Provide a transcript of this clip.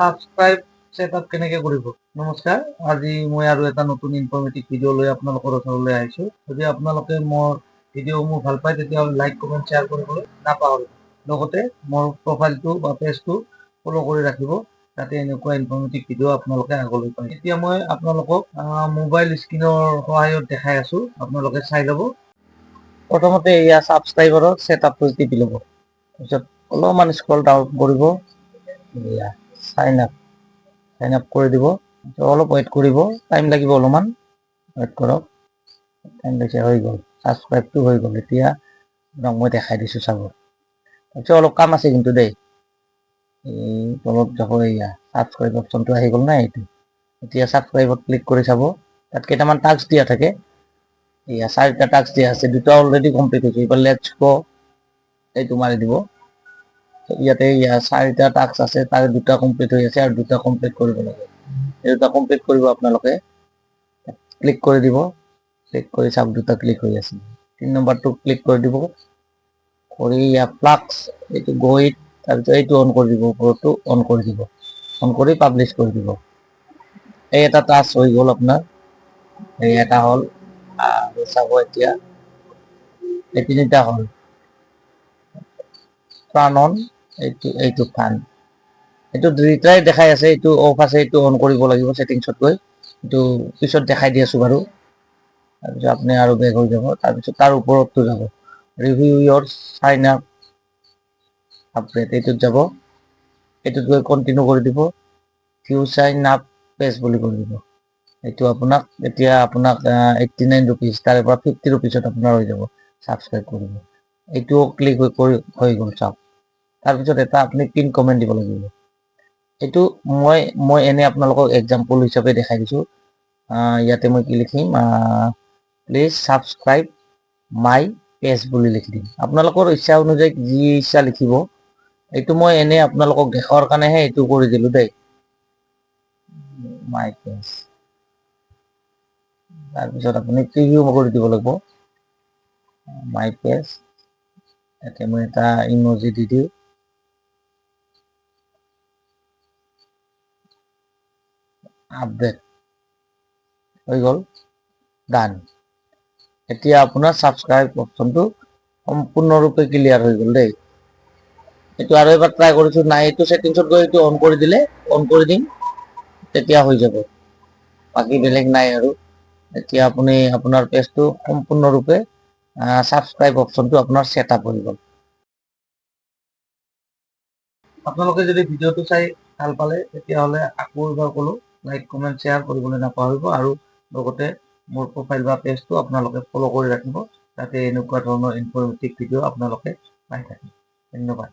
Subscribe setup কেনেকে কৰিব। নমস্কাৰ, আজি মই আৰু এটা নতুন ইনফৰ্মেটিভ ভিডিঅ' লৈ আপোনালোকৰ ওচৰলৈ আহিছোঁ। যদি আপোনালোকে মোৰ ভিডিঅ'সমূহ ভাল পায় তেতিয়াহ'লে লাইক কমেণ্ট শ্বেয়াৰ কৰিবলৈ নাপাহৰিব। লগতে মোৰ প্ৰফাইলটো বা পেজটো ফ'ল' কৰি ৰাখিব, যাতে এনেকুৱা ইনফৰ্মেটিভ ভিডিঅ' আপোনালোকে আগলৈ পায়। এতিয়া মই আপোনালোকক মোবাইল স্ক্ৰীনৰ সহায়ত দেখাই আছোঁ, আপোনালোকে চাই ল'ব। প্ৰথমতে এয়া ছাবস্ক্ৰাইবাৰৰ ছেটআপটো টিপি ল'ব। তাৰপিছত অলপমান স্ক্ৰল ডাউন কৰিব, এয়া সাইন আপ কৰি দিব। অলপ ৱেইট কৰিব, টাইম লাগিব, অলপমান ৱেইট কৰক। টাইম লৈছে, হৈ গ'ল, ছাবস্ক্ৰাইবটো হৈ গ'ল। এতিয়া আপোনাক মই দেখাই দিছোঁ, চাব। তাৰপিছত অলপ কাম আছে কিন্তু দেই, এই তলত যাব, এয়া ছাবস্ক্ৰাইব অপশ্যনটো আহি গ'ল না, এইটো। এতিয়া ছাবস্ক্ৰাইবত ক্লিক কৰি চাব, তাত কেইটামান টাস্ক দিয়া থাকে। এয়া 4টা টাস্ক দিয়া আছে, 2টা অলৰেডি কমপ্লিট হৈছে। এইবাৰ লেটছ গো এইটো মাৰি দিব। ইয়াতে 4টা টাস্ক আছে, তাৰে 2টা কমপ্লিট হৈ আছে আৰু 2টা কমপ্লিট কৰিব লাগে। এই 2টা কমপ্লিট কৰিব আপোনালোকে ক্লিক কৰি দিব। ক্লিক কৰি চাওক, 2টা ক্লিক হৈ আছে। 3 নম্বৰটো ক্লিক কৰি দিব, কৰি প্লাক্স এইটো গইট, তাৰপিছত এইটো অন কৰি দিব, ওপৰতো অন কৰি দিব, অন কৰি পাব্লিছ কৰি দিব। এই এটা টাস্ক হৈ গ'ল আপোনাৰ, এই এটা হ'ল। আৰু চাব এতিয়া এই 3টা হ'ল। টাৰ্ণ অন, এইটো ফান, এইটো 2টাই দেখাই আছে। এইটো অফ আছে, এইটো অন কৰিব লাগিব ছেটিংছত গৈ। এইটো পিছত দেখাই দি আছোঁ বাৰু। তাৰপিছত আপুনি আৰু বেক হৈ যাব, তাৰপিছত তাৰ ওপৰতো যাব, ৰিভিউ ইয়ৰ সাইন আপ আপডেট, এইটোত যাব। এইটোত গৈ কণ্টিনিউ কৰি দিব, ভিউ সাইন আপ পেজ বুলি কৰি দিব। এইটো আপোনাক এতিয়া 89 ৰুপিজ, তাৰে পৰা 50 ৰুপিজত আপোনাৰ হৈ যাব ছাবস্ক্ৰাইব কৰিব। এইটোও ক্লিক হৈ গ'ল, চাওক। তাৰপিছত এটা আপুনি পিন কমেণ্ট দিব লাগিব। এইটো মই এনে আপোনালোকক এক্সাম্পল হিচাপে দেখাই দিছোঁ। ইয়াতে মই কি লিখিম, প্লিজ ছাবস্ক্ৰাইব মাই পেজ বুলি লিখি দিম। আপোনালোকৰ ইচ্ছা অনুযায়ী যি ইচ্ছা লিখিব। এইটো মই এনে আপোনালোকক দেখাৰ কাৰণেহে এইটো কৰি দিলোঁ দেই, মাই পেজ। তাৰপিছত আপুনি প্ৰিভিউ কৰি দিব লাগিব, মাই পেজ। ইয়াতে মই এটা ইমজি দি দিওঁ, আপডেট হৈ গ'ল, ডান। এতিয়া আপোনাৰ ছাবস্ক্ৰাইব অপশ্যনটো সম্পূৰ্ণৰূপে ক্লিয়াৰ হৈ গ'ল দেই। এইটো আৰু এবাৰ ট্ৰাই কৰিছোঁ, নাই এইটো ছেটিংছত গৈ এইটো অন কৰি দিলে, অন কৰি দিম, তেতিয়া হৈ যাব। বাকী বেলেগ নাই আৰু। এতিয়া আপুনি আপোনাৰ পেজটো সম্পূৰ্ণৰূপে ছাবস্ক্ৰাইব অপশ্যনটো আপোনাৰ ছেটআপ হৈ গ'ল। আপোনালোকে যদি ভিডিঅ'টো চাই ভাল পালে তেতিয়াহ'লে আকৌ এবাৰ ক'লোঁ, লাইক কমেণ্ট শ্বেয়াৰ কৰিবলৈ নাপাহৰিব। আৰু লগতে মোৰ প্ৰফাইল বা পেজটো আপোনালোকে ফ'ল' কৰি ৰাখিব, যাতে এনেকুৱা ধৰণৰ ইনফৰ্মেটিভ ভিডিঅ' আপোনালোকে পাই থাকে। ধন্যবাদ।